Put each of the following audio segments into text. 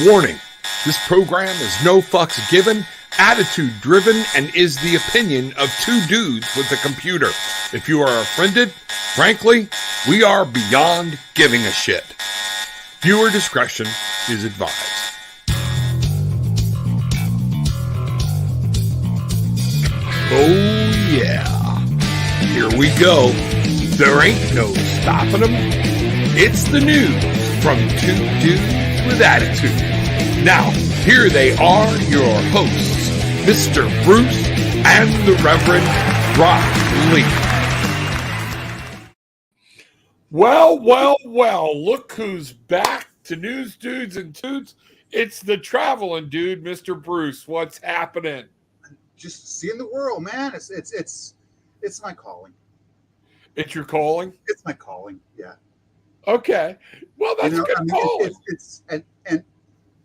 Warning, this program is no fucks given, attitude driven, and is the opinion of two dudes with a computer. If you are offended, frankly, we are beyond giving a shit. Viewer discretion is advised. Oh yeah, here we go. There ain't no stopping them. It's the news from two dudes with attitude. Now, here they are, your hosts, Mr. Bruce and the Reverend Brock Lee. Well, look who's back to News Dudes and Toots. It's the traveling dude, Mr. Bruce. What's happening? Just seeing the world, man. It's my calling. It's your calling? It's my calling, yeah. Okay. Well, that's good calling. And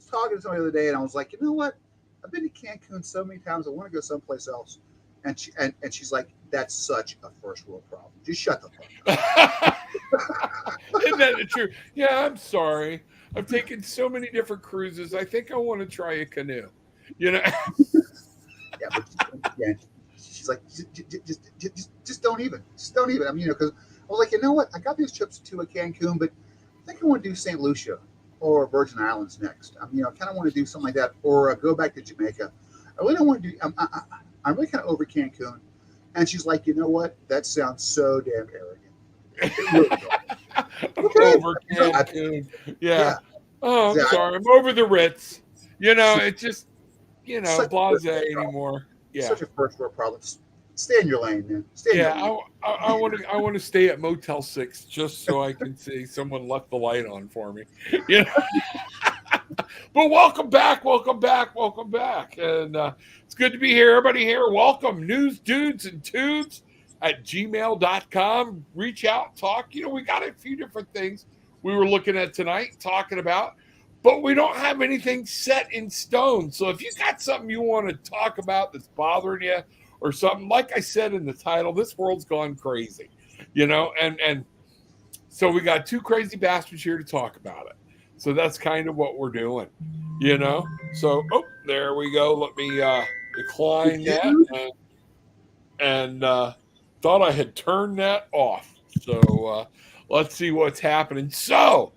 talking to somebody the other day, and I was like, you know what? I've been to Cancun so many times. I want to go someplace else. And she's like, that's such a first world problem. Just shut the fuck up. Isn't that true? Yeah, I'm sorry. I've taken so many different cruises. I think I want to try a canoe. You know? Yeah, she's like, just don't even. Just don't even. I mean, because I was like, you know what? I got these trips to a Cancun, but I think I want to do St. Lucia or Virgin Islands next. I kind of want to do something like that, or go back to Jamaica. I really don't want to do. I'm really kind of over Cancun. And she's like, you know what? That sounds so damn arrogant. I'm over Cancun. Yeah. Oh, I'm sorry. I'm over the Ritz. You know, it's just, blasé anymore. Yeah. Such a first world problem. Stay in your lane, man. I want to stay at Motel 6 just so I can see someone left the light on for me. You know? But welcome back. And it's good to be here. Everybody here, welcome. News Dudes and Tubes at gmail.com. Reach out, talk. We got a few different things we were looking at tonight, talking about, but we don't have anything set in stone. So if you got something you want to talk about that's bothering you or something, like I said in the title, this world's gone crazy, and so we got two crazy bastards here to talk about it. So that's kind of what we're doing, So, there we go. Let me decline that. And thought I had turned that off. So let's see what's happening. So,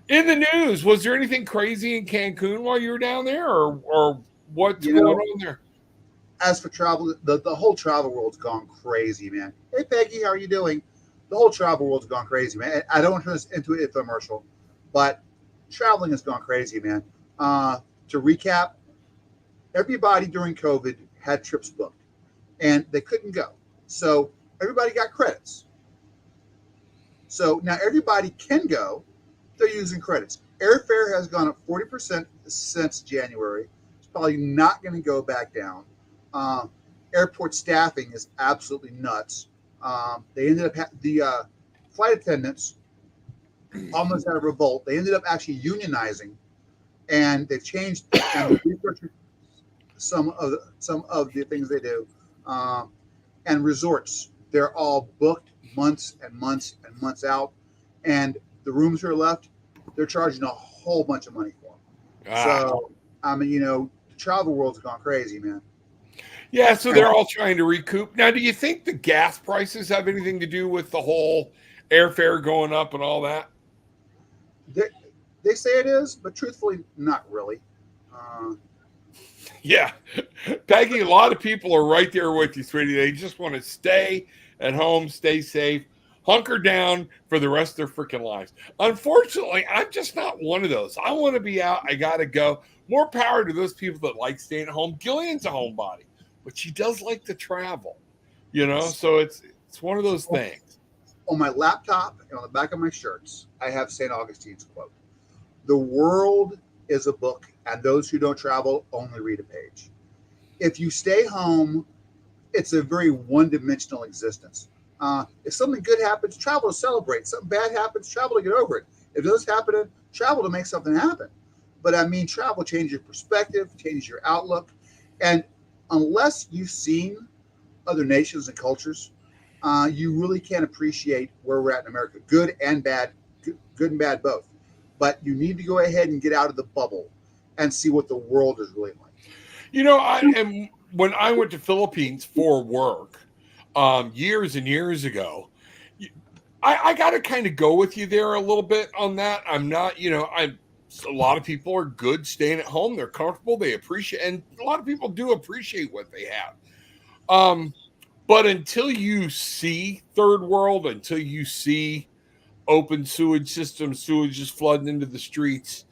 in the news, was there anything crazy in Cancun while you were down there, or what's going on there? As for travel, the whole travel world's gone crazy, man. Hey, Peggy, how are you doing? The whole travel world's gone crazy, man. I don't want to turn this into an infomercial, but traveling has gone crazy, man. To recap, everybody during COVID had trips booked, and they couldn't go. So everybody got credits. So now everybody can go. They're using credits. Airfare has gone up 40% since January. It's probably not going to go back down. Airport staffing is absolutely nuts. They ended up the flight attendants almost had a revolt. They ended up actually unionizing, and they've changed and some of the things they do. And resorts, they're all booked months and months and months out, and the rooms that are left, they're charging a whole bunch of money for them. So, the travel world's gone crazy, man. Yeah, so they're all trying to recoup. Now, do you think the gas prices have anything to do with the whole airfare going up and all that? They say it is, but truthfully, not really. Yeah. Peggy, a lot of people are right there with you, sweetie. They just want to stay at home, stay safe, hunker down for the rest of their freaking lives. Unfortunately, I'm just not one of those. I want to be out. I got to go. More power to those people that like staying at home. Gillian's a homebody, but she does like to travel, so it's one of those things. On my laptop and on the back of my shirts, I have St. Augustine's quote. The world is a book, and those who don't travel only read a page. If you stay home, it's a very one-dimensional existence. If something good happens, travel to celebrate. Something bad happens, travel to get over it. If this happens, travel to make something happen. But travel changes your perspective, changes your outlook. And unless you've seen other nations and cultures, you really can't appreciate where we're at in America, good and bad both. But you need to go ahead and get out of the bubble and see what the world is really like. You know, when I went to Philippines for work, years and years ago, I got to kind of go with you there a little bit on that. I'm not, a lot of people are good staying at home. They're comfortable. They appreciate, and a lot of people do appreciate what they have. But until you see third world, until you see open sewage systems, sewage just flooding into the streets,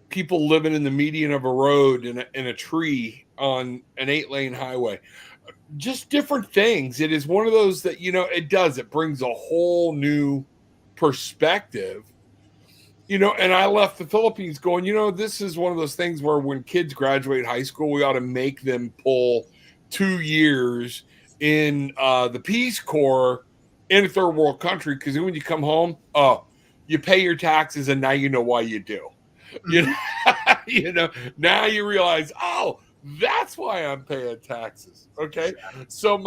people living in the median of a road in a tree on an 8-lane highway, just different things. It is one of those that, it brings a whole new perspective, and I left the Philippines going, this is one of those things where when kids graduate high school, we ought to make them pull 2 years in the Peace Corps in a third world country. Because when you come home, you pay your taxes, and now you know why you do. Now you realize, that's why I'm paying taxes. Okay. So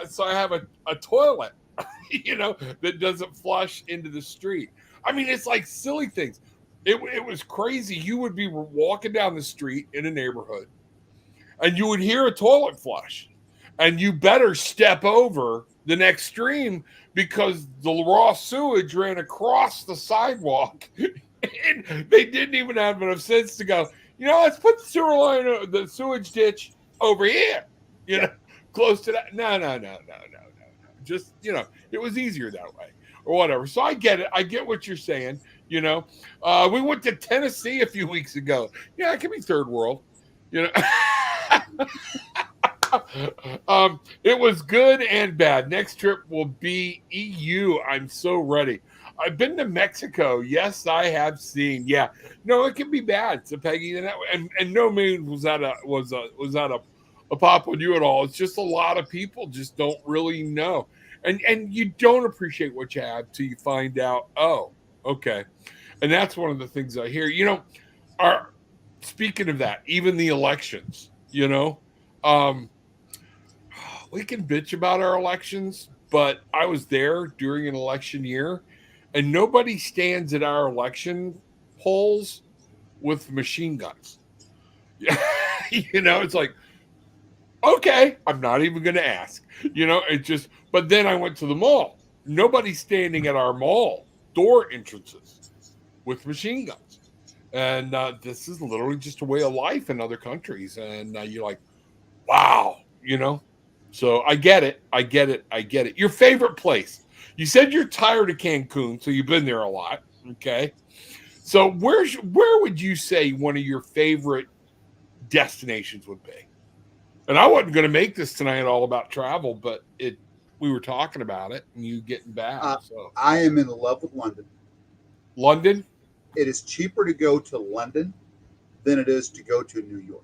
so I have a toilet, that doesn't flush into the street. I mean, it's like silly things. It was crazy. You would be walking down the street in a neighborhood and you would hear a toilet flush, and you better step over the next stream because the raw sewage ran across the sidewalk. And they didn't even have enough sense to go, let's put the sewer line, the sewage ditch over here, close to that. No. Just, it was easier that way or whatever. So I get it. I get what you're saying. We went to Tennessee a few weeks ago. Yeah, it can be third world, It was good and bad. Next trip will be EU. I'm so ready. I've been to Mexico. Yes, I have seen. Yeah, no, it can be bad. So Peggy, and no means was that a pop on you at all. It's just a lot of people just don't really know, and you don't appreciate what you have till you find out. Oh, okay, and that's one of the things I hear. Speaking of that, even the elections. We can bitch about our elections, but I was there during an election year, and nobody stands at our election polls with machine guns. It's like, okay, I'm not even going to ask. But then I went to the mall. Nobody's standing at our mall door entrances with machine guns. And this is literally just a way of life in other countries. And you're like, wow, So I get it. Your favorite place? You said you're tired of Cancun, so you've been there a lot. Okay. So where would you say one of your favorite destinations would be? And I wasn't going to make this tonight all about travel, but we were talking about it and you getting back. So I am in love with London. London? It is cheaper to go to London than it is to go to New York.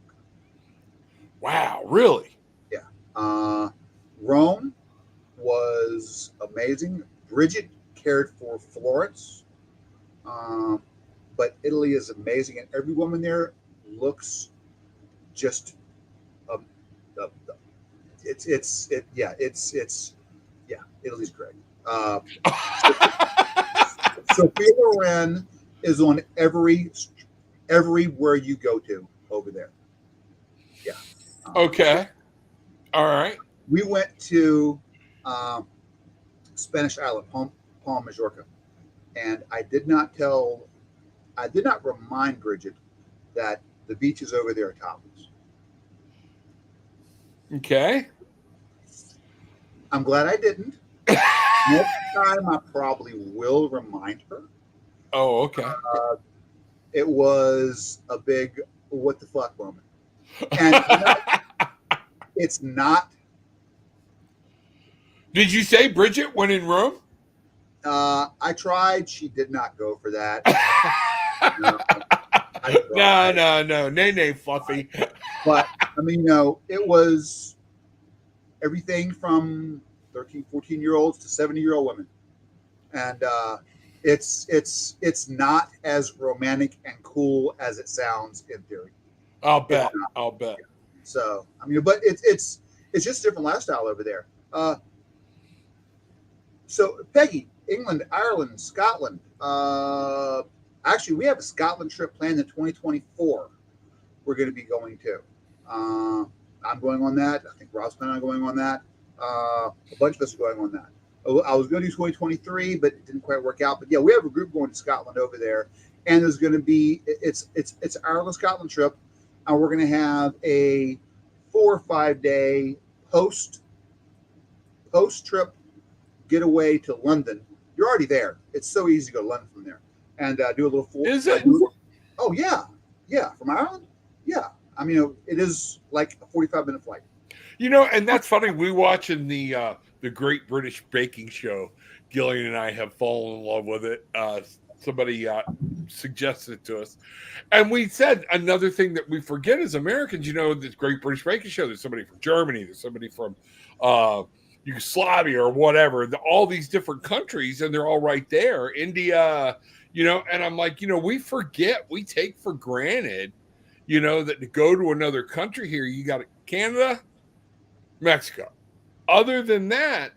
Wow, really? Yeah. Rome was amazing. Bridget cared for Florence. But Italy is amazing, and every woman there looks just Italy's great. Sophia Loren is on everywhere you go to over there. Yeah. Okay. All right. We went to Spanish Island, Palma Majorca, and I did not remind Bridget that the beaches over there are topless. Okay. I'm glad I didn't. Next time I probably will remind her. Oh, okay. It was a big what the fuck moment. And it's not. Did you say Bridget went in Rome? I tried. She did not go for that. No. Nay, Fluffy. But I mean, it was everything from 13, 14-year-olds to 70-year-old women. And it's not as romantic and cool as it sounds in theory. I'll bet. So, I mean, but it's just a different lifestyle over there. So, Peggy, England, Ireland, Scotland, Actually, we have a Scotland trip planned in 2024. We're going to be going to. I'm going on that. I think Rob's planning on going on that. A bunch of us are going on that. I was going to do 2023, but it didn't quite work out. But yeah, we have a group going to Scotland over there, and there's going to be it's Ireland Scotland trip, and we're going to have a 4 or 5 day post trip getaway to London. You're already there. It's so easy to go to London from there, and do a little. Is it? Oh yeah, from Ireland. Yeah, I mean it is like a 45-minute flight. And that's funny. We watching the Great British Baking Show. Gillian and I have fallen in love with it. Somebody suggested it to us, and we said another thing that we forget as Americans. This Great British Baking Show. There's somebody from Germany. There's somebody from Yugoslavia or whatever. All these different countries, and they're all right there. India. And I'm like, we forget. We take for granted. That to go to another country here, you got Canada, Mexico. Other than that,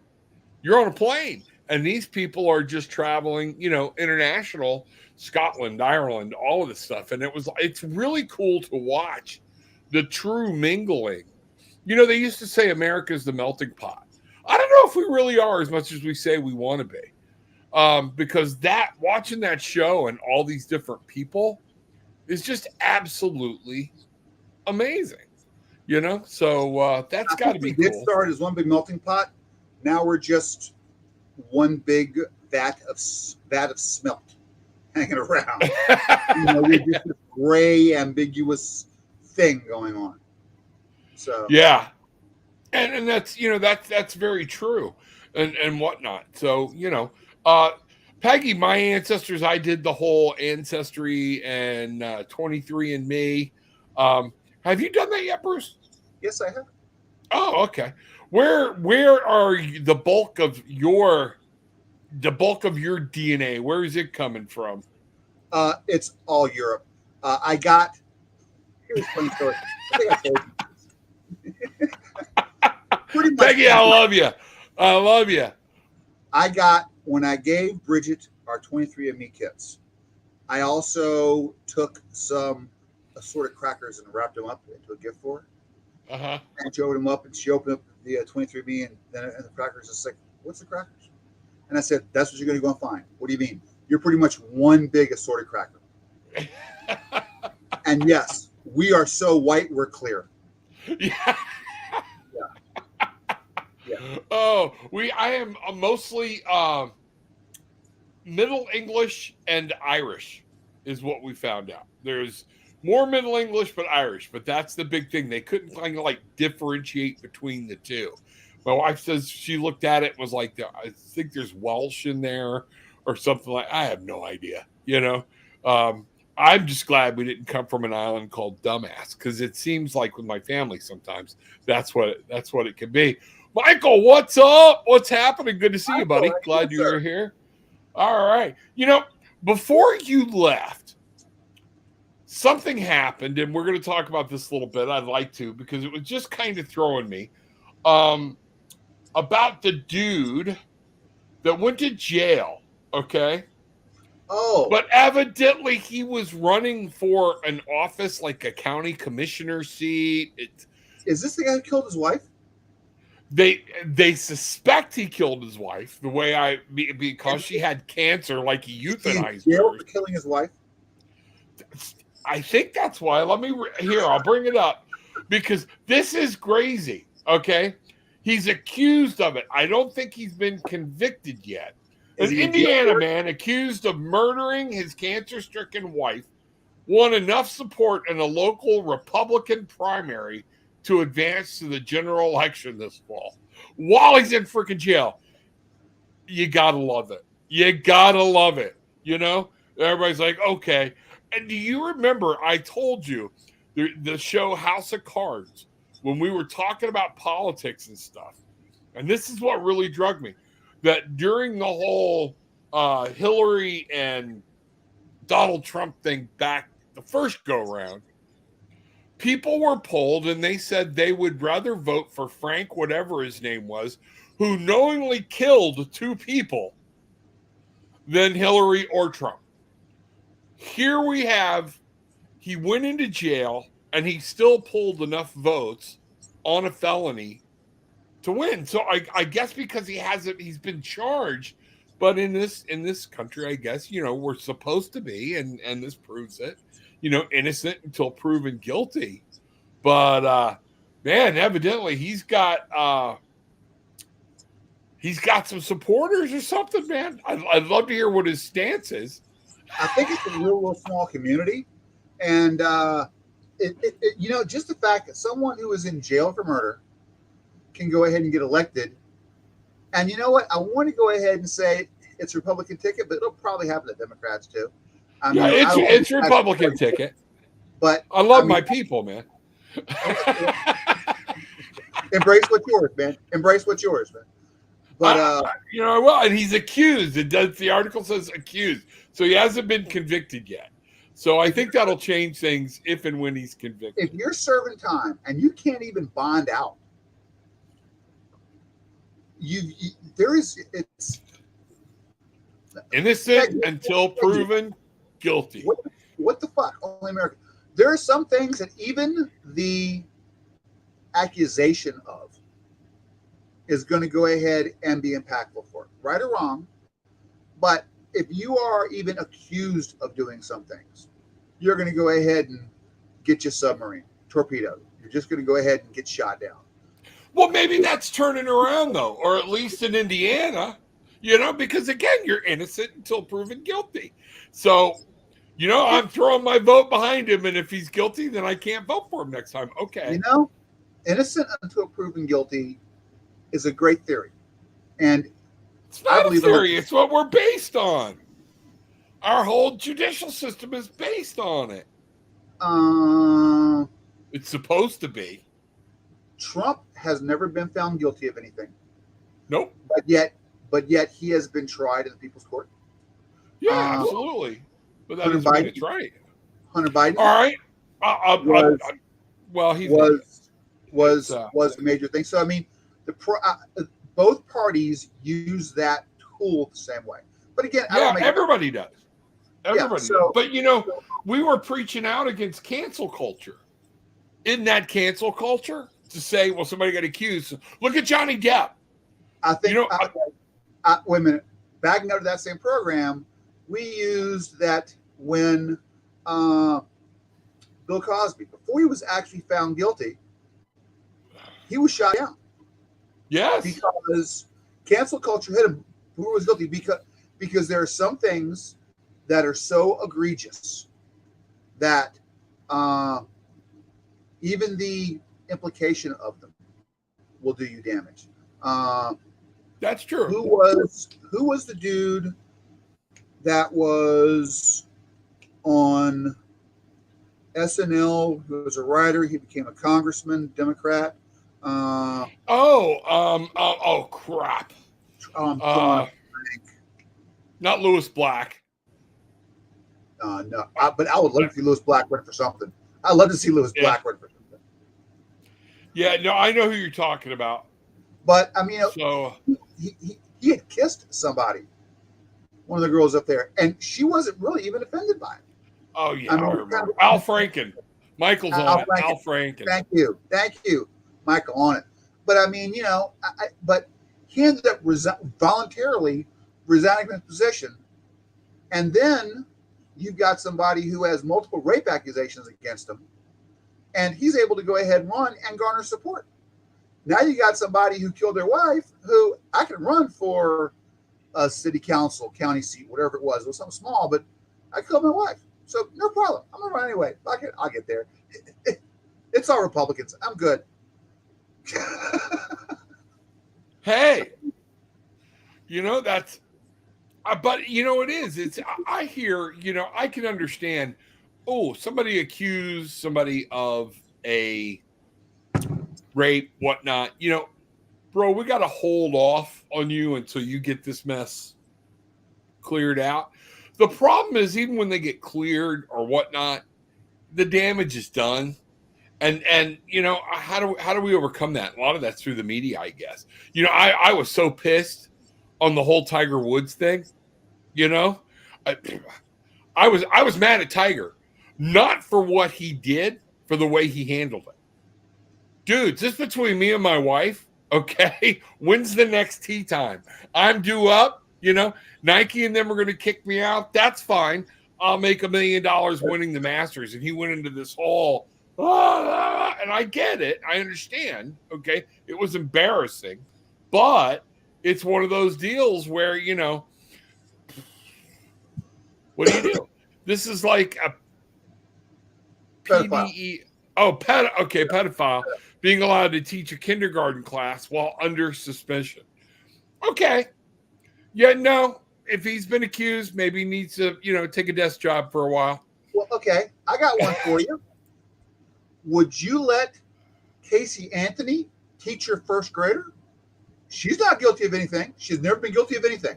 you're on a plane. And these people are just traveling, international, Scotland, Ireland, all of this stuff. And it's really cool to watch the true mingling. They used to say America's the melting pot. I don't know if we really are as much as we say we want to be. Because watching that show and all these different people is just absolutely amazing. So that's got to be cool. We did start as one big melting pot. Now we're just one big vat of smelt hanging around. We're just this gray, ambiguous thing going on. So yeah, and that's that's very true, and whatnot. So Peggy, my ancestors, I did the whole ancestry and 23andMe. Have you done that yet, Bruce? Yes, I have. Oh, okay. Where are the bulk of your DNA? Where is it coming from? It's all Europe. I got. Here's a funny story. Peggy, I love you. I love you. I got, when I gave Bridget our 23andMe kits, I also took some assorted crackers and wrapped them up into a gift for her. Uh-huh. And showed them up, and she opened up the 23andMe and the crackers. It's like, what's the crackers? And I said, that's what you're going to go and find. What do you mean? You're pretty much one big assorted cracker. And yes, we are so white, we're clear. Yeah. Yeah. Oh, I am mostly Middle English and Irish is what we found out. There's more Middle English, but Irish. But that's the big thing. They couldn't kind of like differentiate between the two. My wife says she looked at it and was like, I think there's Welsh in there or something like. I have no idea. I'm just glad we didn't come from an island called Dumbass, because it seems like with my family sometimes that's what it can be. Michael, what's up? What's happening? Good to see you, buddy. Glad you were here. All right. Before you left, something happened, and we're going to talk about this a little bit. I'd like to, because it was just kind of throwing me about the dude that went to jail, okay? Oh. But evidently he was running for an office like a county commissioner seat. Is this the guy who killed his wife? They suspect he killed his wife because she had cancer, like he euthanized her. For killing his wife? I think that's why. I'll bring it up, because this is crazy. Okay, he's accused of it. I don't think he's been convicted yet. An Indiana man accused of murdering his cancer-stricken wife won enough support in a local Republican primary to advance to the general election this fall while he's in freaking jail. You gotta love it. Everybody's like, okay. And do you remember I told you the show House of Cards, when we were talking about politics and stuff? And this is what really drugged me, that during the whole Hillary and Donald Trump thing back the first go round, people were polled and they said they would rather vote for Frank, whatever his name was, who knowingly killed two people, than Hillary or Trump. here we have, he went into jail and he still pulled enough votes on a felony to win. So I guess because he's been charged, but in this country, I guess, we're supposed to be, and this proves it, innocent until proven guilty. But man, evidently he's got some supporters or something, man. I'd love to hear what his stance is. I think it's a real small community, and just the fact that someone who is in jail for murder can go ahead and get elected. And you know what? I want to go ahead and say it's a Republican ticket, but it'll probably happen to Democrats too. It's Republican ticket. But I love my people, man. Embrace what's yours, man. Embrace what's yours, man. But and he's accused. The article says accused, so he hasn't been convicted yet. So I think that'll change things if and when he's convicted. If you're serving time and you can't even bond out, it's innocent until proven guilty. What the fuck? Only America. There are some things that even the accusation of is going to go ahead and be impactful for it, right or wrong. But if you are even accused of doing some things, you're going to go ahead and get your submarine torpedoed. You're just going to go ahead and get shot down. Well, maybe that's turning around, though, or at least in Indiana, because, again, you're innocent until proven guilty. So, I'm throwing my vote behind him, and if he's guilty, then I can't vote for him next time. Okay. Innocent until proven guilty is a great theory. And it's not a theory. It's what we're based on. Our whole judicial system is based on it. It's supposed to be. Trump has never been found guilty of anything. Nope. But yet he has been tried in the People's Court. Yeah, absolutely. But that is it's right. Hunter Biden. All right. Was a major thing. So I mean, both parties use that tool the same way. But again, everybody does. Everybody does. But we were preaching out against cancel culture. Isn't that cancel culture? To say, well, somebody got accused. Look at Johnny Depp. I think. Wait a minute. Backing up to that same program, we used that when Bill Cosby, before he was actually found guilty, he was shot down. Yes. Because cancel culture hit him who was guilty because there are some things that are so egregious that even the implication of them will do you damage. That's true. Who was the dude that was on SNL? He was a writer. He became a congressman, Democrat. Crap. Not Lewis Black. No. But I would love to see Lewis Black run for something. I'd love to see Lewis Black run for something. Yeah, no, I know who you're talking about. But I mean, he had kissed somebody, one of the girls up there, and she wasn't really even offended by it. Oh yeah, I remember. Al Franken. Michael's on it. Al Franken. Thank you, Michael, on it. But I mean, but he ended up voluntarily resigning from his position, and then you've got somebody who has multiple rape accusations against him, and he's able to go ahead and run and garner support. Now you got somebody who killed their wife, who I can run for a city council, county seat, whatever it was. It was something small, but I killed my wife. So no problem. I'm going to run anyway. I'll get there. It's all Republicans. I'm good. Hey, that's, but it is. It's, I hear, I can understand, somebody accused somebody of a rape, whatnot, bro, we got to hold off on you until you get this mess cleared out. The problem is, even when they get cleared or whatnot, the damage is done. And how do we overcome that? A lot of that's through the media, I guess. I was so pissed on the whole Tiger Woods thing. I was mad at Tiger, not for what he did, for the way he handled it. Dude, just between me and my wife, okay, when's the next tee time? I'm due up, Nike and them are going to kick me out. That's fine. I'll make $1 million winning the Masters. And he went into this whole, and I get it. I understand. Okay. It was embarrassing, but it's one of those deals where, what do? This is like a Pedophile. PDE. Oh, pedophile being allowed to teach a kindergarten class while under suspension. Okay. Yeah, no. If he's been accused, maybe he needs to, take a desk job for a while. Well, okay. I got one for you. Would you let Casey Anthony teach your first grader? She's not guilty of anything. She's never been guilty of anything.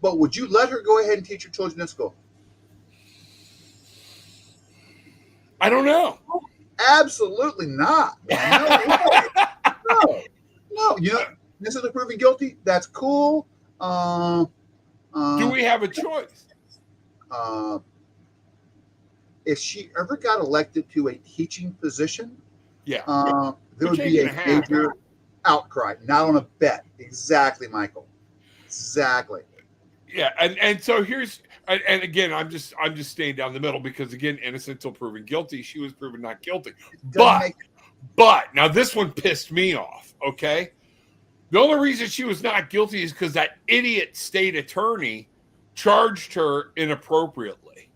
But would you let her go ahead and teach your children in school? I don't know. Absolutely not. No. This is proven guilty. That's cool. Do we have a choice? If she ever got elected to a teaching position, there would be a major outcry. Not on a bet. Exactly, Michael. Exactly. Yeah, and so and again, I'm just staying down the middle because again, innocent until proven guilty. She was proven not guilty. But now this one pissed me off. Okay, the only reason she was not guilty is because that idiot state attorney charged her inappropriately.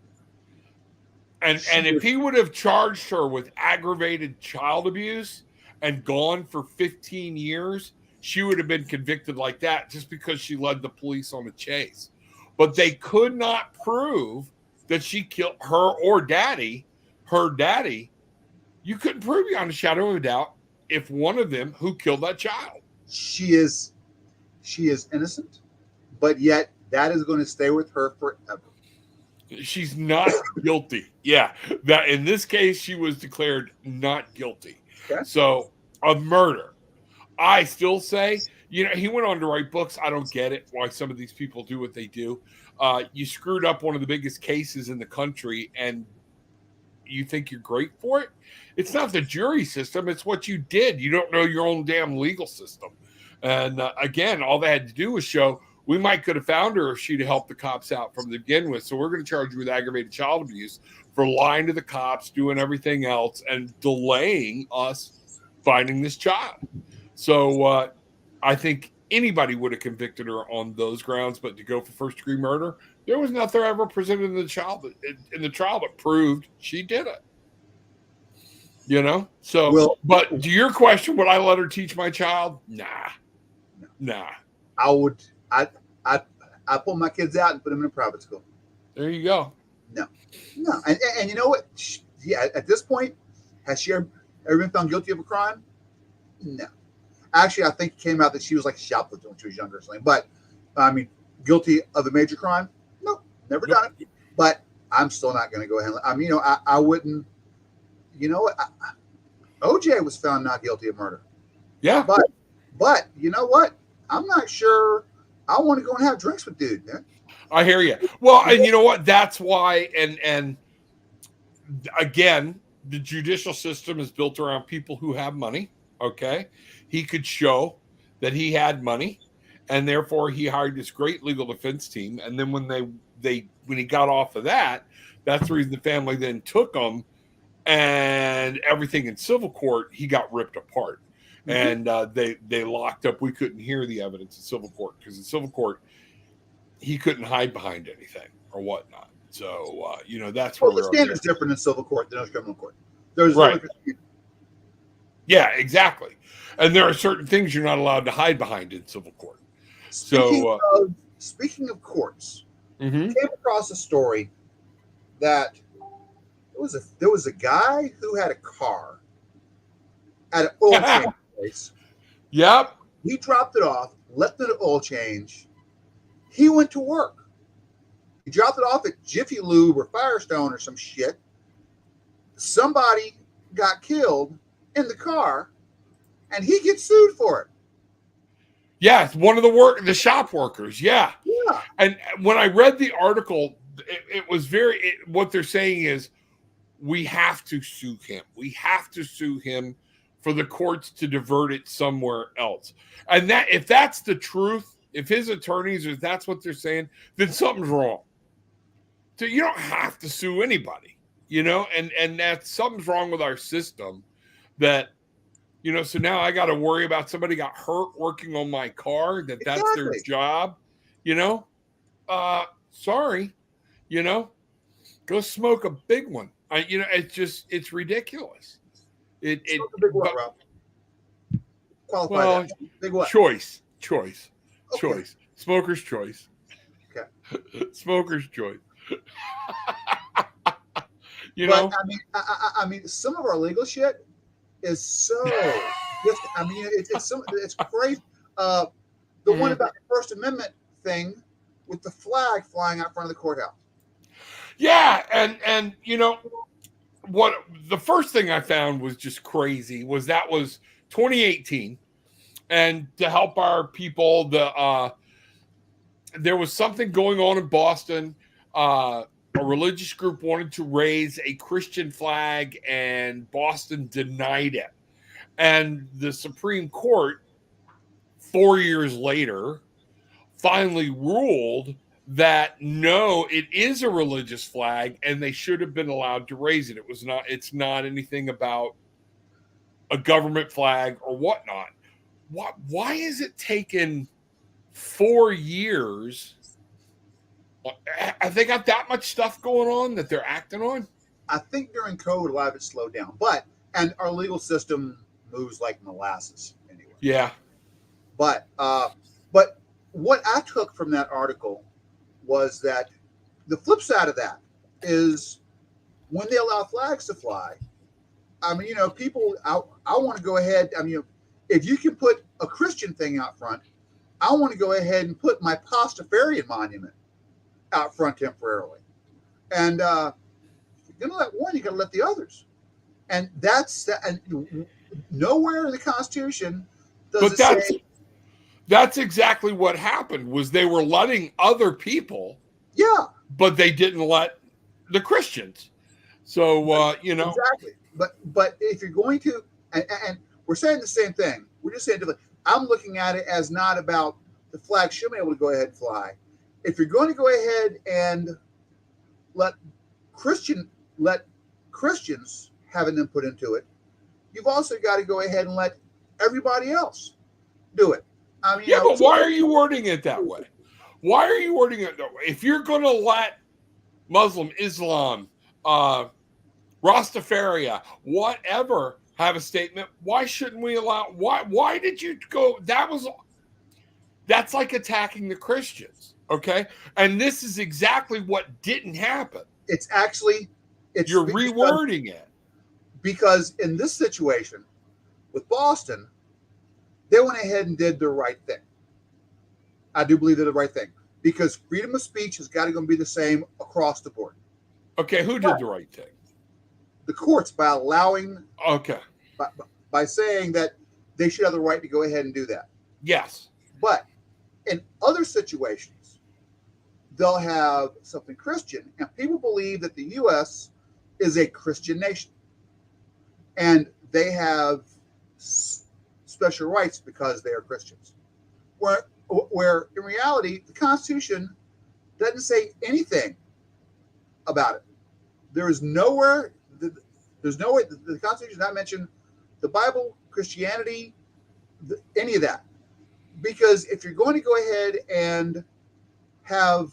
And if he would have charged her with aggravated child abuse and gone for 15 years, she would have been convicted like that just because she led the police on a chase. But they could not prove that she killed her or her daddy. You couldn't prove beyond a shadow of a doubt if one of them who killed that child. She is innocent, but yet that is going to stay with her forever. She's not guilty. Yeah, that in this case she was declared not guilty. Okay. So of murder. I still say, he went on to write books. I don't get it why some of these people do what they do. You screwed up one of the biggest cases in the country and you think you're great for it? It's not the jury system. It's what you did. You don't know your own damn legal system. And again, all they had to do was show we might could have found her if she'd helped the cops out from the begin with. So we're going to charge you with aggravated child abuse for lying to the cops, doing everything else, and delaying us finding this child. So I think anybody would have convicted her on those grounds, but to go for first-degree murder, there was nothing ever presented in the trial that proved she did it. So, well, but to your question, would I let her teach my child? Nah. I would. I pull my kids out and put them in a private school. There you go. No. And you know what? At this point, has she ever been found guilty of a crime? No. Actually, I think it came out that she was like shoplifting when she was younger or something. But, guilty of a major crime? Nope. Never done it. But I'm still not going to go ahead and, I wouldn't, OJ was found not guilty of murder. Yeah. But you know what? I'm not sure I want to go and have drinks with dude, man. I hear you. Well, and you know what? That's why, and again, the judicial system is built around people who have money. Okay. He could show that he had money, and therefore he hired this great legal defense team. And then when he got off of that, that's the reason the family then took him, and everything in civil court, he got ripped apart. Mm-hmm. And they locked up. We couldn't hear the evidence in civil court because in civil court, he couldn't hide behind anything or whatnot. So, that's where the standard's different in civil court than in criminal court. There's right. Yeah, exactly. And there are certain things you're not allowed to hide behind in civil court. Speaking of courts, came across a story that there was a guy who had a car at an oil change place. Yep. He dropped it off, left it at oil change. He went to work. He dropped it off at Jiffy Lube or Firestone or some shit. Somebody got killed in the car, and he gets sued for it. Yeah, it's one of the shop workers. Yeah. Yeah. And when I read the article, it was very. What they're saying is, we have to sue him. We have to sue him for the courts to divert it somewhere else. And that, if that's the truth, if his attorneys, if that's what they're saying, then something's wrong. So you don't have to sue anybody, and that's something's wrong with our system that, so now I got to worry about somebody got hurt working on my car, that's their job, sorry, go smoke a big one. It's ridiculous. Smoke a big one, Rob. Qualify well, that. Big what? Choice. Okay. Smoker's choice. Okay. Smoker's choice. But I mean, some of our legal shit is so. It's crazy. The one about the First Amendment thing with the flag flying out front of the courthouse. Yeah, and what the first thing I found was just crazy was 2018, and to help our people, there was something going on in Boston. A religious group wanted to raise a Christian flag, and Boston denied it. And the Supreme Court, 4 years later, finally ruled that no, it is a religious flag, and they should have been allowed to raise it. It's not anything about a government flag or whatnot. Why is it taken 4 years? Have they got that much stuff going on that they're acting on? I think during COVID, a lot of it slowed down. And our legal system moves like molasses anyway. Yeah. But what I took from that article was that the flip side of that is when they allow flags to fly, I mean, people, I want to go ahead. I mean, if you can put a Christian thing out front, I want to go ahead and put my Pastafarian monument out front temporarily. And if you're going to let one, you got to let the others. And and nowhere in the Constitution does it say. That's exactly what happened. Was they were letting other people, but they didn't let the Christians. So exactly. But if you're going to, and we're saying the same thing. We're just saying I'm looking at it as not about the flag should be able to go ahead and fly. If you're going to go ahead and let Christians have an input into it, you've also got to go ahead and let everybody else do it. I mean, but why are you wording it that way? Why are you wording it that way? If you're going to let Muslim, Islam, Rastafari, whatever, have a statement, why shouldn't we allow? Why did you go? That's like attacking the Christians, okay? And this is exactly what didn't happen. You're rewording it. Because in this situation with Boston, they went ahead and did the right thing. I do believe they're the right thing because freedom of speech has got to be the same across the board. Okay, who did the right thing? The courts, by allowing. Okay. By saying that they should have the right to go ahead and do that. Yes. But in other situations, they'll have something Christian, and people believe that the U.S. is a Christian nation, and they have special rights because they are Christians. Where in reality, the Constitution doesn't say anything about it. There's nowhere the Constitution does not mention the Bible, Christianity, any of that. Because if you're going to go ahead and have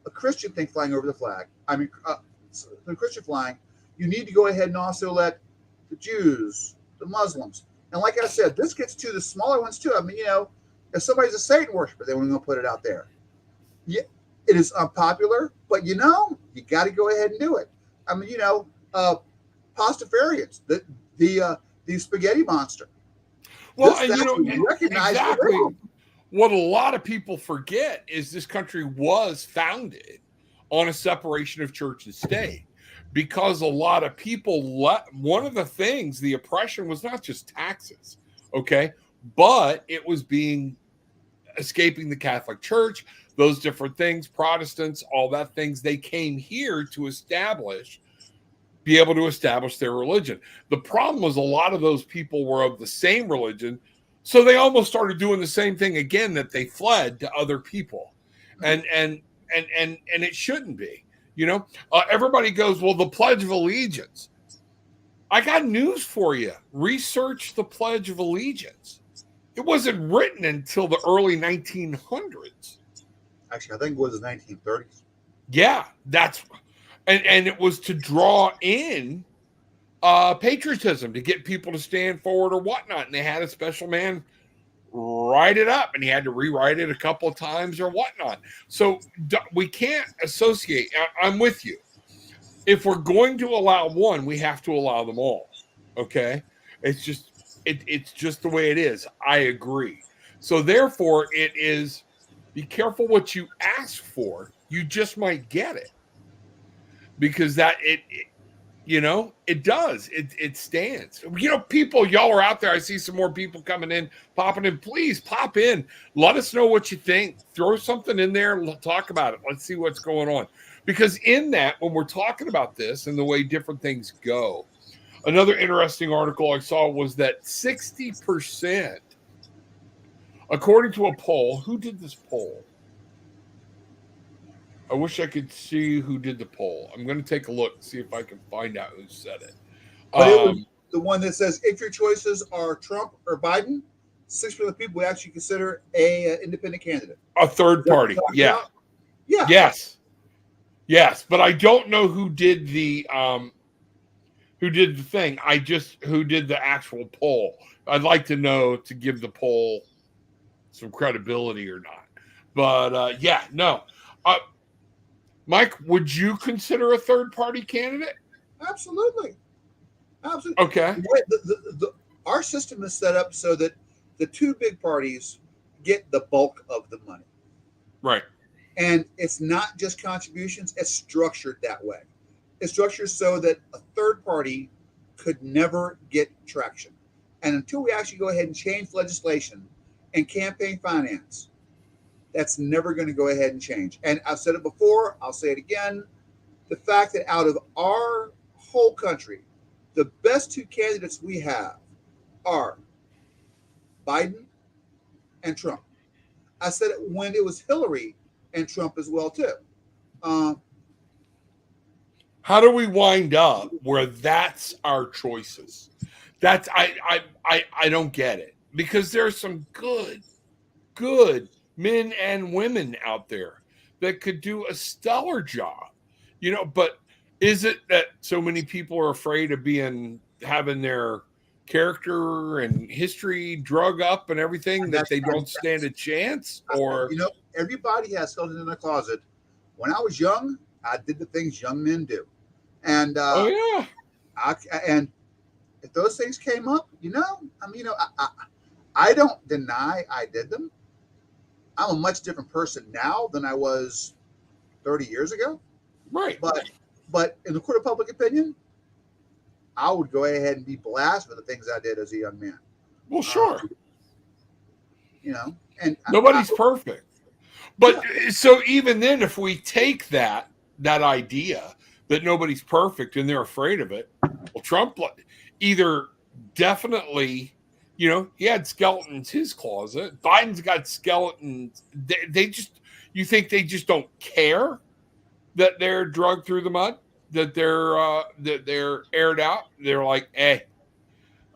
a Christian thing flying over the flag, the Christian flying, you need to go ahead and also let the Jews, the Muslims, and like I said, this gets to the smaller ones too. I mean, if somebody's a Satan worshiper, they want to put it out there. Yeah, it is unpopular, but you got to go ahead and do it. I mean, Pastafarians, the spaghetti monster. Well, exactly what a lot of people forget is this country was founded on a separation of church and state. Because a lot of people one of the things, the oppression was not just taxes, okay, but it was being escaping the Catholic Church, those different things, Protestants, all that things, they came here to be able to establish their religion. The problem was a lot of those people were of the same religion, so they almost started doing the same thing again, that they fled to other people. And it shouldn't be. Everybody goes, well, the Pledge of Allegiance. I got news for you. Research the Pledge of Allegiance. It wasn't written until the early 1900s. Actually, I think it was the 1930s. Yeah, and it was to draw in patriotism, to get people to stand forward or whatnot. And they had a special man write it up, and he had to rewrite it a couple of times or whatnot. So we can't associate. I'm with you. If we're going to allow one, we have to allow them all. Okay, it's just the way it is. I agree. So therefore, it is, be careful what you ask for. You just might get it, because it does. It stands. People, y'all are out there. I see some more people coming in, popping in. Please pop in. Let us know what you think. Throw something in there. Talk about it. Let's see what's going on. Because in that, when we're talking about this and the way different things go, another interesting article I saw was that 60%, according to a poll, who did this poll? I wish I could see who did the poll. I'm going to take a look, see if I can find out who said it. But it was the one that says, if your choices are Trump or Biden, 6% of the people would actually consider a independent candidate. A third party. Yeah. About? Yeah. Yes. But I don't know who did the thing. Who did the actual poll. I'd like to know, to give the poll some credibility or not. But no. Mike, would you consider a third party candidate? Absolutely. Okay. Our system is set up so that the two big parties get the bulk of the money. Right. And it's not just contributions, it's structured that way. It's structured so that a third party could never get traction. And until we actually go ahead and change legislation and campaign finance, that's never going to go ahead and change. And I've said it before, I'll say it again. The fact that out of our whole country, the best two candidates we have are Biden and Trump. I said it when it was Hillary and Trump as well, too. How do we wind up where that's our choices? That's I don't get it, because there's some good men and women out there that could do a stellar job, but is it that so many people are afraid of having their character and history drug up and everything, that they don't stand a chance? Or everybody has skeletons in their closet. When I was young, I did the things young men do, and and if those things came up, I don't deny I did them. I'm a much different person now than I was 30 years ago. Right. But in the court of public opinion, I would go ahead and be blasted for the things I did as a young man. Well, sure. And nobody's perfect. But so even then, if we take that idea that nobody's perfect and they're afraid of it, well, Trump either definitely, he had skeletons in his closet. Biden's got skeletons. You think they just don't care that they're drugged through the mud, that they're aired out? They're like, hey,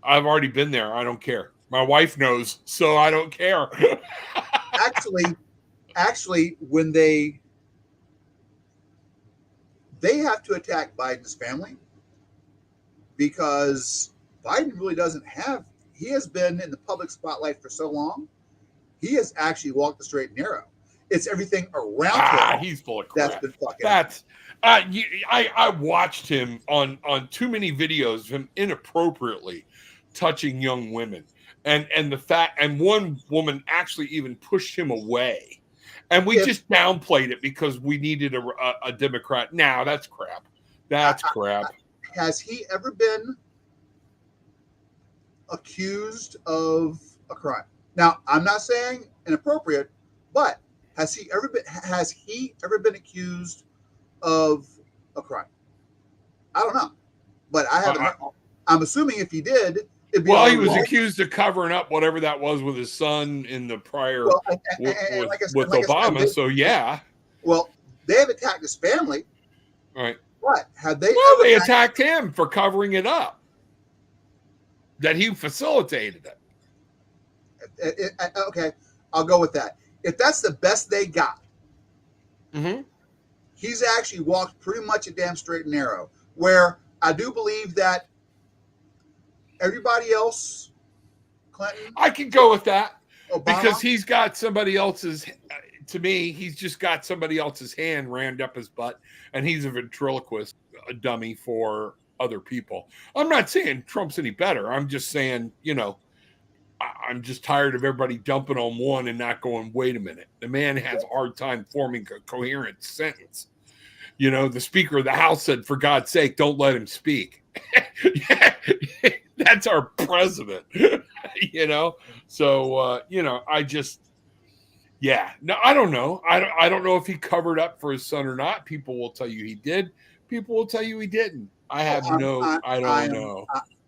I've already been there. I don't care. My wife knows, so I don't care. Actually, when they have to attack Biden's family, because Biden really doesn't have. He has been in the public spotlight for so long. He has actually walked the straight and narrow. It's everything around him. He's full of crap. That's been fucking. I watched him on too many videos of him inappropriately touching young women, and the fact, and one woman actually even pushed him away, and we just downplayed it because we needed a Democrat. Now that's crap. That's crap. Has he ever been accused of a crime? Now, I'm not saying inappropriate, but has he ever been accused of a crime? I don't know, but I haven't heard. I'm assuming if he did, it'd be well, he along the was lines. accused of covering up whatever that was with his son in the prior Well, with Obama. So yeah, well, they have attacked his family, right. but have they Well, ever they attacked him for covering it up. That he facilitated it. Okay, I'll go with that. If that's the best they got, Mm-hmm. he's actually walked pretty much a damn straight and narrow. Where I do believe that everybody else, Clinton, I can go with that Obama, because he's got somebody else's. To me, he's just got somebody else's hand rammed up his butt, and he's a ventriloquist, a dummy for other people. I'm not saying Trump's any better. I'm just saying, I'm just tired of everybody dumping on one and not going, wait a minute. The man has a hard time forming a coherent sentence. The Speaker of the House said, for God's sake, don't let him speak. That's our president, So, I just, no, I don't know. I don't know if he covered up for his son or not. People will tell you he did. People will tell you he didn't. I don't know.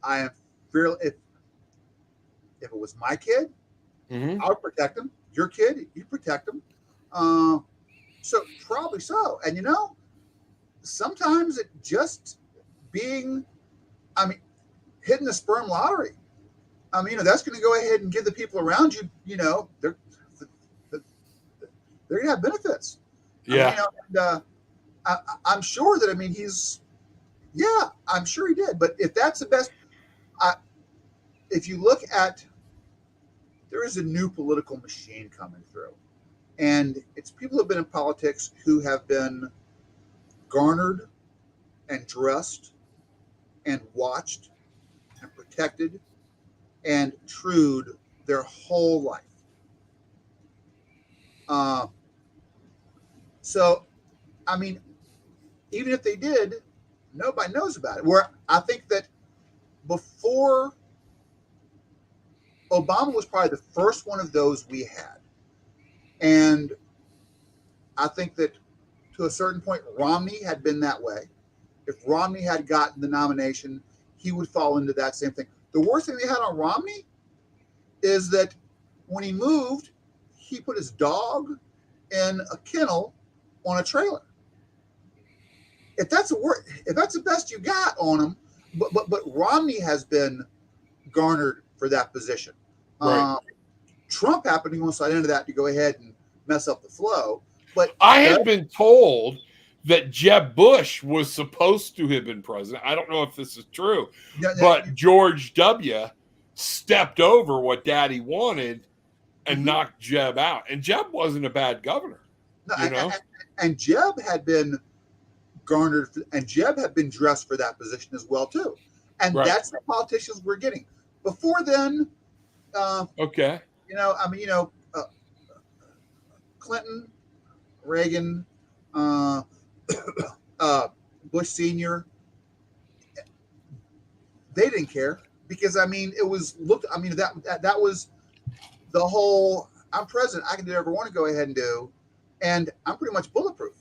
I am fairly, if it was my kid, Mm-hmm. I would protect him. Your kid, you protect him. So probably so. And sometimes it just being, hitting the sperm lottery. That's going to go ahead and give the people around you, they're going to have benefits. Yeah. I'm sure that, I'm sure he did. But if that's the best, if you look at, there is a new political machine coming through. And it's people who have been in politics who have been garnered and dressed and watched and protected and trued their whole life. So, even if they did, nobody knows about it. Where I think that before Obama was probably the first one of those we had. And I think that to a certain point, Romney had been that way. If Romney had gotten the nomination, he would fall into that same thing. The worst thing they had on Romney is that when he moved, he put his dog in a kennel on a trailer. If that's the best you got on him, but Romney has been garnered for that position. Right. Trump happened to go inside into that to go ahead and mess up the flow. But I had been told that Jeb Bush was supposed to have been president. I don't know if this is true, but George W. stepped over what Daddy wanted and knocked Jeb out. And Jeb wasn't a bad governor. And Jeb had been garnered, and Jeb had been dressed for that position as well too. And that's the politicians we're getting. Before then, okay. Clinton, Reagan, Bush Sr., they didn't care because it was that was the whole, I'm president, I can do whatever I want to go ahead and do, and I'm pretty much bulletproof.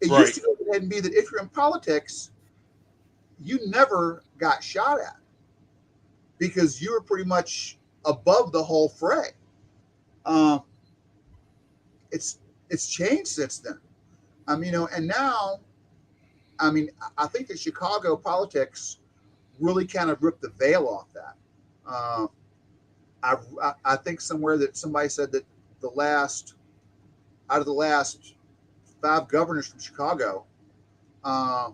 It used to go ahead and be that if you're in politics, you never got shot at because you were pretty much above the whole fray. It's changed since then. And now, I think that Chicago politics really kind of ripped the veil off that. I think somewhere that somebody said that out of the last 5 governors from Chicago, or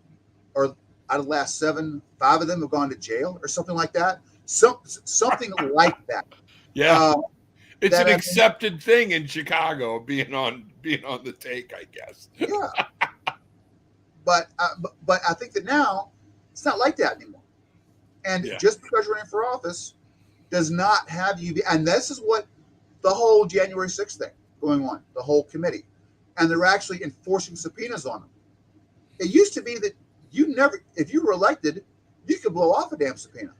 out of the last 7, 5 of them have gone to jail or something like that. Something like that. Yeah. It's an accepted thing in Chicago being on the take, I guess. Yeah. But I think that now it's not like that anymore. And just because you're running for office does not have you be, and this is what the whole January 6th thing going on, the whole committee. And they're actually enforcing subpoenas on them. It used to be that if you were elected, you could blow off a damn subpoena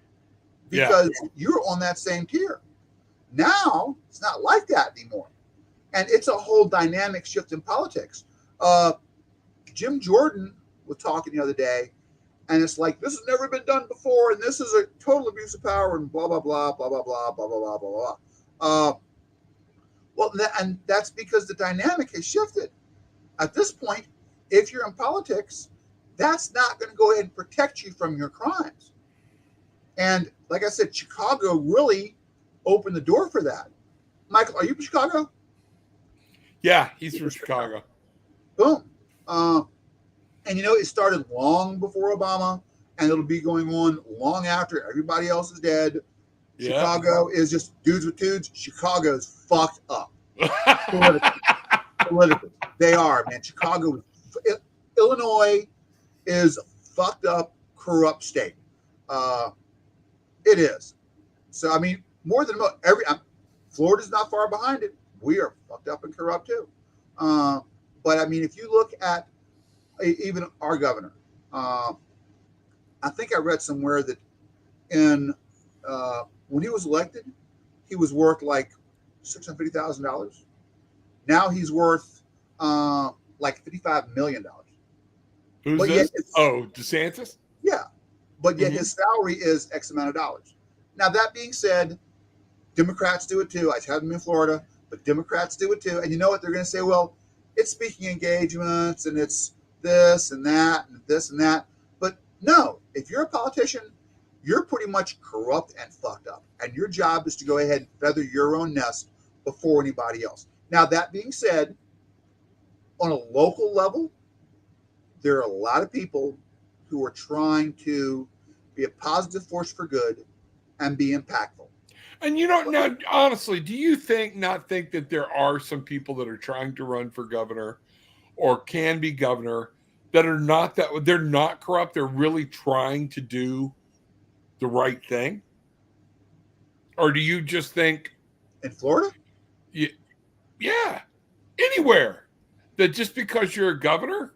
because you're on that same tier. Now it's not like that anymore. And it's a whole dynamic shift in politics. Jim Jordan was talking the other day, and it's like, this has never been done before, and this is a total abuse of power, and blah, blah, blah, blah, blah, blah, blah, blah, blah, blah, blah. And that's because the dynamic has shifted. At this point, if you're in politics, that's not going to go ahead and protect you from your crimes. And like I said, Chicago really opened the door for that. Michael, are you from Chicago? Yeah, he's from Chicago. Boom. And it started long before Obama, and it'll be going on long after everybody else is dead. Yeah. Chicago is just dudes with dudes. Chicago's fucked up. Politically. They are, man. Chicago, Illinois is a fucked up, corrupt state. It is. So, I mean, more than Florida's not far behind it. We are fucked up and corrupt too. But I mean, if you look at even our governor, I think I read somewhere that when he was elected, he was worth like $650,000. Now he's worth like $55 million. Who's but this? DeSantis? Yeah. But yet his salary is X amount of dollars. Now, that being said, Democrats do it too. I had them in Florida, but Democrats do it too. And you know what? They're going to say, well, it's speaking engagements and it's this and that and this and that. But no, if you're a politician, you're pretty much corrupt and fucked up. And your job is to go ahead and feather your own nest before anybody else. Now, that being said, on a local level, there are a lot of people who are trying to be a positive force for good and be impactful. And now, honestly, do you think that there are some people that are trying to run for governor or can be governor that are not they're not corrupt? They're really trying to do the right thing? Or do you just think in Florida? Yeah, anywhere, that just because you're a governor,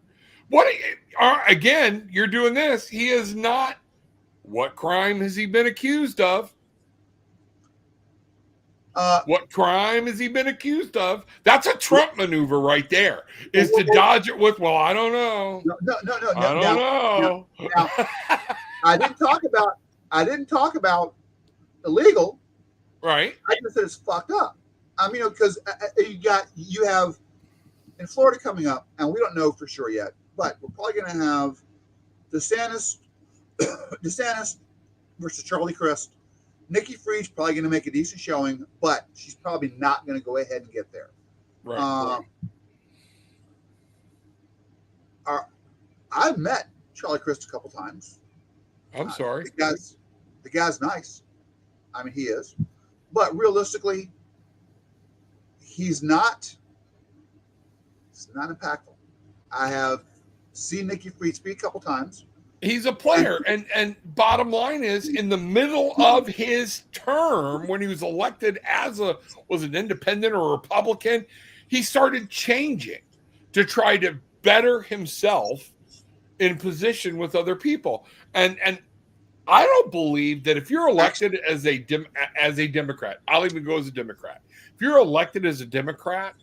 again, you're doing this. He is not. What crime has he been accused of? What crime has he been accused of? That's a Trump maneuver right there. Is to dodge it with, well, I don't know. No. I don't know. Now, I didn't talk about illegal. Right. I just said it's fucked up. I mean, because you have in Florida coming up, and we don't know for sure yet, but we're probably going to have DeSantis versus Charlie Crist. Nikki Fried's probably going to make a decent showing, but she's probably not going to go ahead and get there. Right. I've met Charlie Crist a couple times. I'm sorry. The guy's nice. I mean, he is. But realistically, he's not impactful. I have seen Nikki Fried speak a couple times. He's a player, and bottom line is, in the middle of his term, when he was elected as was an independent or Republican, he started changing to try to better himself in position with other people. And I don't believe that if you're elected as a Democrat, I'll even go as a Democrat. If you're elected as a Democrat,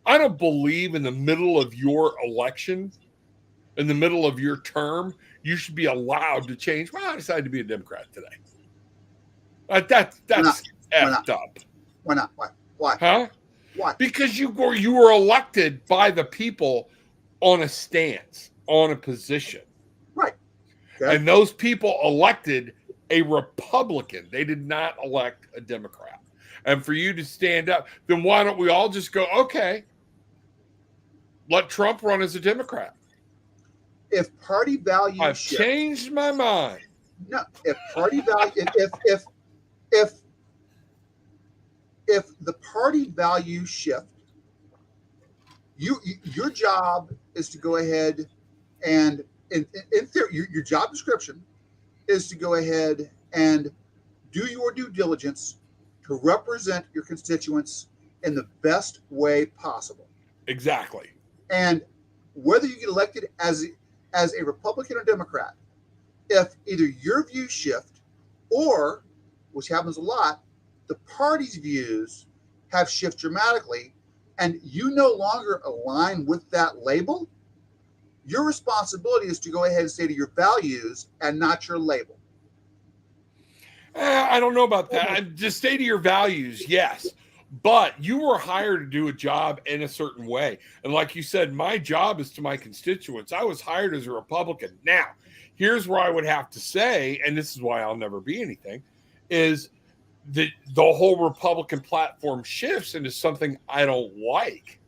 I don't believe in the middle of your election, in the middle of your term, you should be allowed to change. Well, I decided to be a Democrat today. That's effed up. Why not? Why? Huh? Why? Because you were elected by the people on a stance, on a position. Right. Okay. And those people elected a Republican. They did not elect a Democrat. And for you to stand up, then why don't we all just go, okay, let Trump run as a Democrat? If party value I've changed my mind. No, if party value, if the party values shift, your job is to go ahead and in theory, your job description is to go ahead and do your due diligence to represent your constituents in the best way possible. Exactly. And whether you get elected as a Republican or Democrat, if either your views shift or, which happens a lot, the party's views have shifted dramatically and you no longer align with that label, your responsibility is to go ahead and say to your values and not your label. I don't know about that. Just stay to your values, yes. But you were hired to do a job in a certain way. And like you said, my job is to my constituents. I was hired as a Republican. Now, here's where I would have to say, and this is why I'll never be anything, is that the whole Republican platform shifts into something I don't like.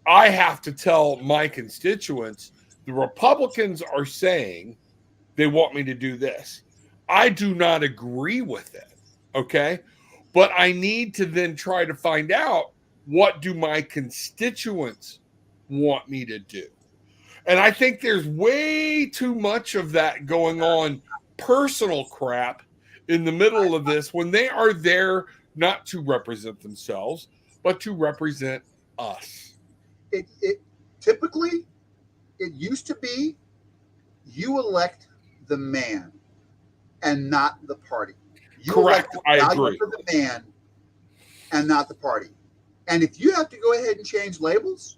I have to tell my constituents the Republicans are saying they want me to do this. I do not agree with it. Okay. But I need to then try to find out, what do my constituents want me to do? And I think there's way too much of that going on, personal crap in the middle of this, when they are there not to represent themselves, but to represent us. It typically, it used to be you elect the man and not the party. You Correct. I agree. For the man and not the party. And if you have to go ahead and change labels,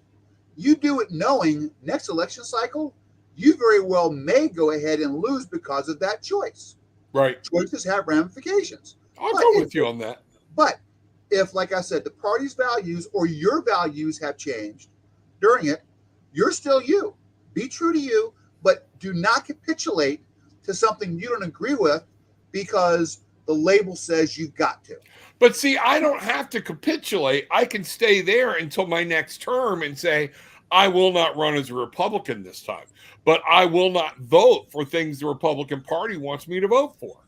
you do it knowing next election cycle, you very well may go ahead and lose because of that choice. Right. Choices have ramifications. I'll go with you on that. But if, like I said, the party's values or your values have changed during it, you're still you. Be true to you, but do not capitulate to something you don't agree with because the label says you've got to. But see, I don't have to capitulate. I can stay there until my next term and say, I will not run as a Republican this time, but I will not vote for things the Republican Party wants me to vote for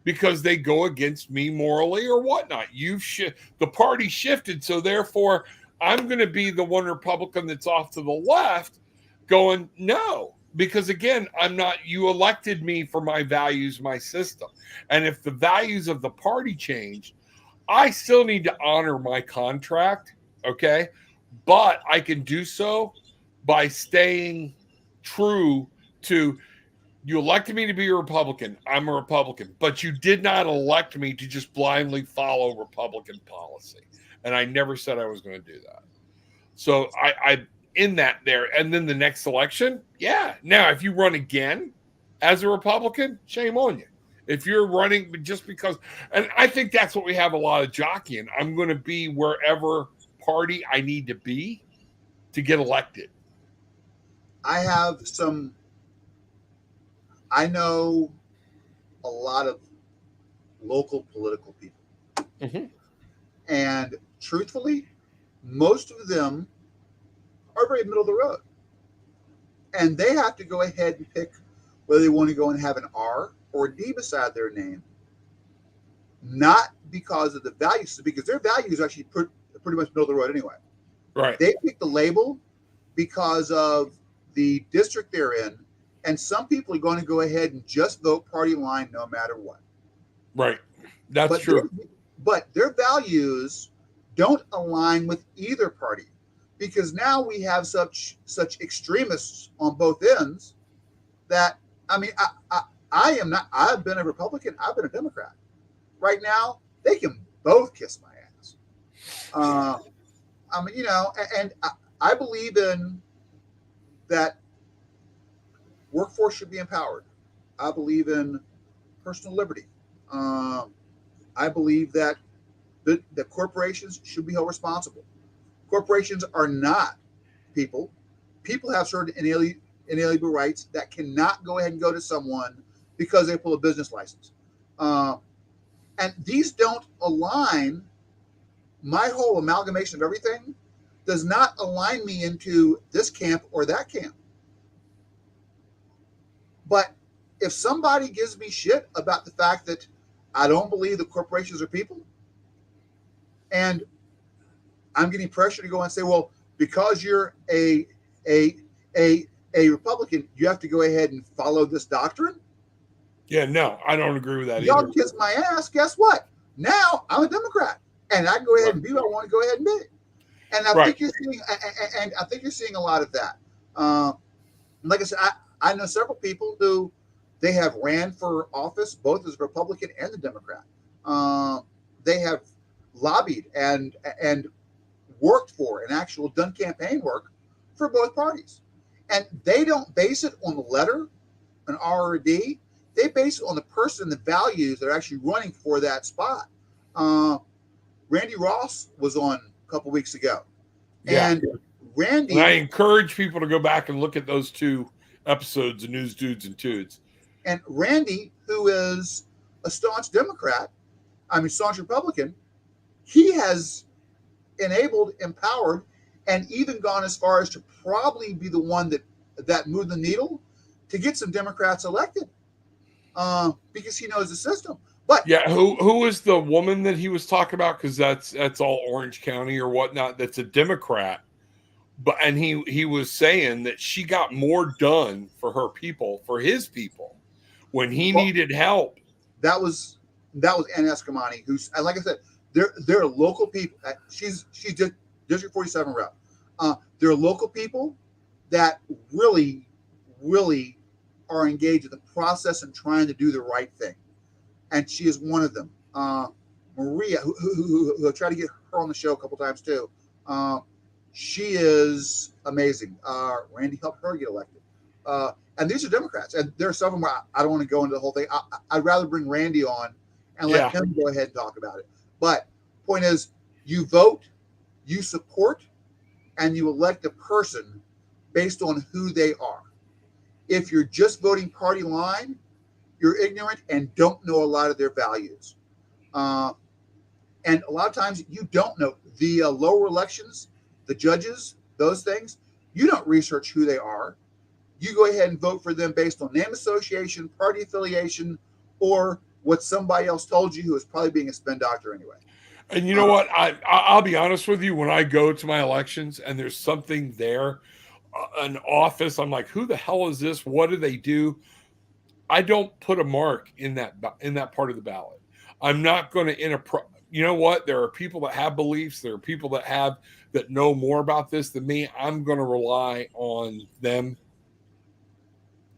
because they go against me morally or whatnot. The party shifted, so therefore I'm going to be the one Republican that's off to the left going, no, because again, you elected me for my values, my system. And if the values of the party changed, I still need to honor my contract, okay? But I can do so by staying true to, you elected me to be a Republican. I'm a Republican. But you did not elect me to just blindly follow Republican policy. And I never said I was going to do that. So I in that there. And then the next election, yeah. Now, if you run again as a Republican, shame on you. If you're running just because, and I think that's what we have a lot of jockeying. I'm going to be wherever party I need to be to get elected. I know a lot of local political people. Mm-hmm. And truthfully, most of them are very middle of the road. And they have to go ahead and pick whether they want to go and have an R or a D beside their name, not because of the values, because their values are actually pretty much middle of the road anyway. Right. They pick the label because of the district they're in, and some people are going to go ahead and just vote party line no matter what. Right. That's true. But their values don't align with either party, because now we have such extremists on both ends that, I mean, I've been a Republican, I've been a Democrat. Right now, they can both kiss my ass. I mean, and I believe in that workforce should be empowered. I believe in personal liberty. I believe that the corporations should be held responsible. Corporations are not people. People have certain inalienable rights that cannot go ahead and go to someone because they pull a business license. And these don't align. My whole amalgamation of everything does not align me into this camp or that camp. But if somebody gives me shit about the fact that I don't believe the corporations are people, and I'm getting pressure to go and say, well, because you're a Republican, you have to go ahead and follow this doctrine. Yeah, no, I don't agree with that Y'all either. kiss my ass. Guess what? Now I'm a Democrat, and I can go ahead and be what I want to go ahead and be. And I think you're seeing a lot of that. Like I said, I know several people who they have ran for office, both as a Republican and a Democrat. they have lobbied and worked for and actual done campaign work for both parties. And they don't base it on the letter, an R or a D. They base it on the person and the values that are actually running for that spot. Randy Ross was on a couple weeks ago. Yeah. And Randy. And I encourage people to go back and look at those 2 episodes of News Dudes and Tudes. And Randy, who is a staunch Democrat, staunch Republican, he has enabled, empowered, and even gone as far as to probably be the one that moved the needle to get some Democrats elected, because he knows the system. But yeah, who is the woman that he was talking about? Because that's all Orange County or whatnot. That's a Democrat, and he was saying that she got more done for her people, for his people, when he needed help. That was Ann Escamani, who's, and like I said, they're local people. She's District 47 rep. There are local people that really, really are engaged in the process and trying to do the right thing. And she is one of them. Maria, who I tried to get her on the show a couple times too. She is amazing. Randy helped her get elected. And these are Democrats. And there are some of them where I don't want to go into the whole thing. I'd rather bring Randy on and let him go ahead and talk about it. But point is, you vote, you support, and you elect a person based on who they are. If you're just voting party line, you're ignorant and don't know a lot of their values. And a lot of times you don't know the lower elections, the judges, those things. You don't research who they are. You go ahead and vote for them based on name association, party affiliation, or what somebody else told you, who is probably being a spin doctor anyway. And you know what? I'll be honest with you. When I go to my elections and there's something there, an office, I'm like, who the hell is this? What do they do? I don't put a mark in that part of the ballot. I'm not going to you know what? There are people that have beliefs. There are people that know more about this than me. I'm going to rely on them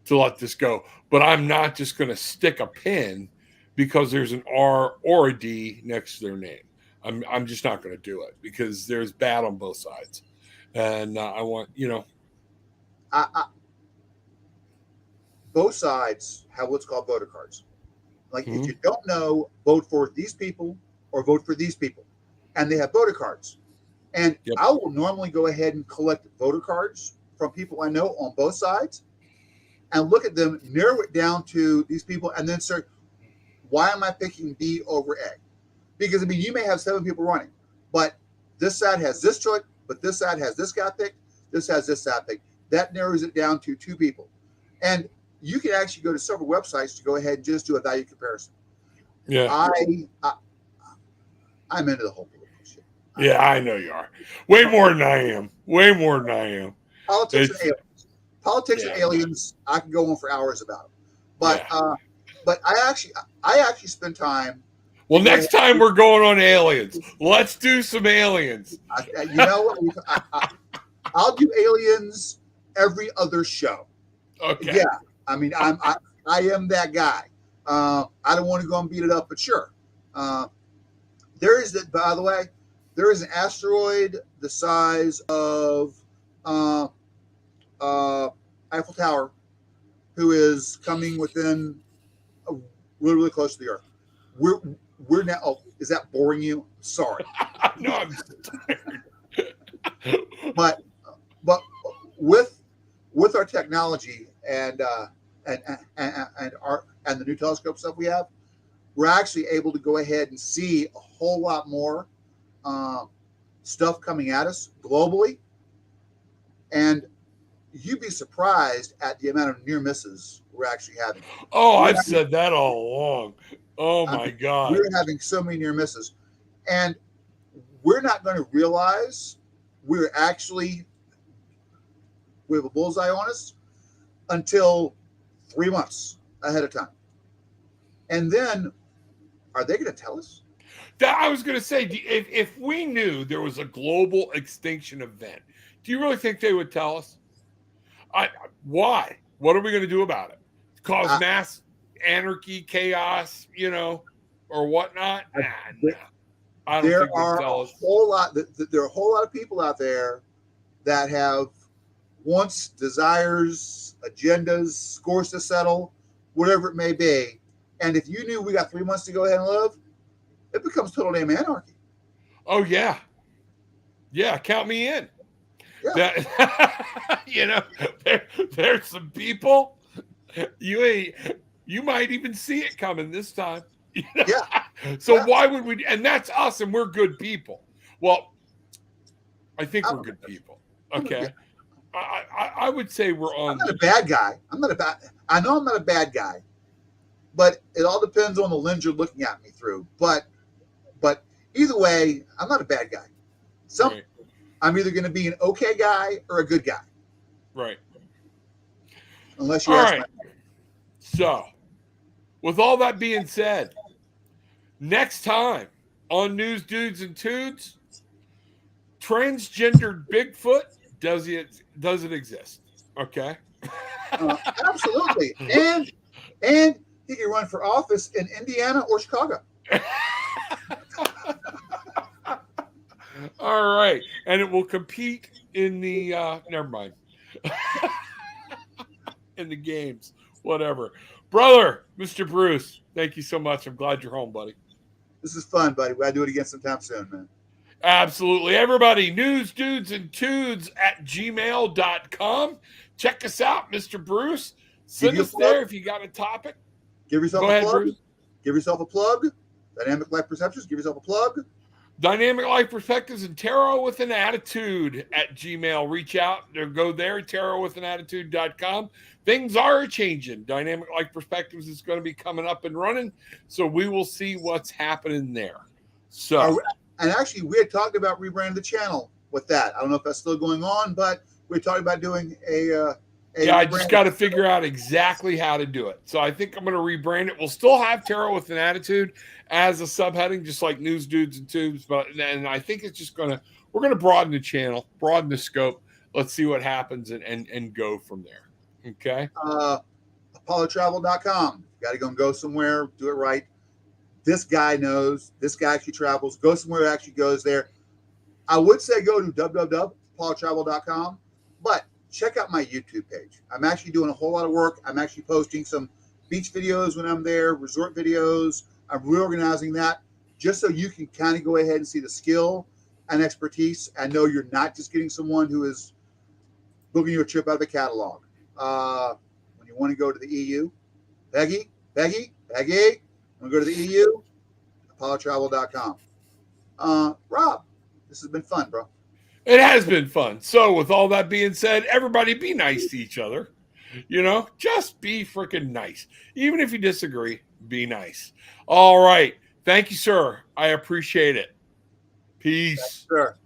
to let this go. But I'm not just going to stick a pin because there's an R or a D next to their name. I'm just not going to do it because there's bad on both sides. And I want, both sides have what's called voter cards. Like, if you don't know, vote for these people or vote for these people. And they have voter cards. And I will normally go ahead and collect voter cards from people I know on both sides and look at them, narrow it down to these people, and then say, why am I picking B over A? Because, you may have 7 people running, but this side has this choice, but this side has this guy picked, this has this side picked. That narrows it down to 2 people. And you can actually go to several websites to go ahead and just do a value comparison. Yeah. I'm into the whole political shit. Yeah, I know you are. Way more than I am. Way more than I am. Politics and aliens. Politics and aliens, I can go on for hours about them. But but I actually spend time. Well, next time we're going on aliens. Let's do some aliens. You know what? I'll do aliens every other show. Okay. Yeah. I am that guy. I don't want to go and beat it up, but sure. There is, by the way, there is an asteroid the size of Eiffel Tower who is coming within really, really close to the Earth. We're now. Oh, is that boring you? Sorry. No, I'm tired. But with our technology and the new telescope stuff we have, we're actually able to go ahead and see a whole lot more stuff coming at us globally. And you'd be surprised at the amount of near misses we're actually having. I've said that all along. Oh my God. We're having so many near misses. And we're not going to realize we have a bullseye on us until 3 months ahead of time. And then, are they going to tell us? I was going to say, if we knew there was a global extinction event, do you really think they would tell us? Why? What are we going to do about it? Cause mass anarchy, chaos, or whatnot? I don't There think they are tell a us. whole lot. There are a whole lot of people out there that have wants, desires, agendas, scores to settle, whatever it may be. And if you knew we got 3 months to go ahead and live, it becomes total damn anarchy. Oh yeah, yeah. Count me in. Yeah, That there's some people you might even see it coming this time. yeah, So yeah. why would we? And that's us, and we're good people. Well, I think we're I'm, good people. I'm, a, Okay, I would say we're I'm on not a the. bad guy. I'm not a bad. I know I'm not a bad guy, but it all depends on the lens you're looking at me through. But either way, I'm not a bad guy. Some Right, I'm either going to be an okay guy or a good guy, right. unless you All ask my. right. So, with all that being said, next time on News Dudes and Tudes, transgendered Bigfoot does it exist? Okay. Uh, Absolutely, and he can run for office in Indiana or Chicago. All right, and it will compete in the never mind. In the games, whatever. Brother, Mr. Bruce, thank you so much. I'm glad you're home, buddy. This is fun, buddy. We got to do it again sometime soon, man. Absolutely. Everybody, news dudes and tudes at gmail.com. Check us out, Mr. Bruce. Give Send you a us plug. there if you got a topic. Give yourself Go a ahead, plug. Bruce. Give yourself a plug. Dynamic Life Perceptions. Give yourself a plug. Dynamic Life Perspectives and Tarot with an Attitude at Gmail. Reach out or go there, tarotwithanattitude.com. Things are changing. Dynamic Life Perspectives is going to be coming up and running, so we will see what's happening there. So, And actually, we had talked about rebranding the channel with that. I don't know if that's still going on, but we talked about doing a yeah, I just got to figure out exactly how to do it. So I think I'm going to rebrand it. We'll still have Tarot with an Attitude as a subheading, just like News Dudes and Tubes. And I think it's just we're going to broaden the channel, broaden the scope. Let's see what happens and go from there. Okay. ApolloTravel.com. You got to go and go somewhere, do it right. This guy knows. This guy actually travels. Go somewhere that actually goes there. I would say go to www.apollotravel.com, but check out my YouTube page. I'm actually doing a whole lot of work. I'm actually posting some beach videos when I'm there, resort videos. I'm reorganizing that just so you can kind of go ahead and see the skill and expertise and know you're not just getting someone who is booking you a trip out of the catalog. When you want to go to the EU, Peggy, when you go to the EU, apollotravel.com. Rob, this has been fun, bro. It has been fun. So with all that being said, everybody be nice to each other. Just be freaking nice. Even if you disagree, be nice. All right. Thank you, sir. I appreciate it. Peace. Sure.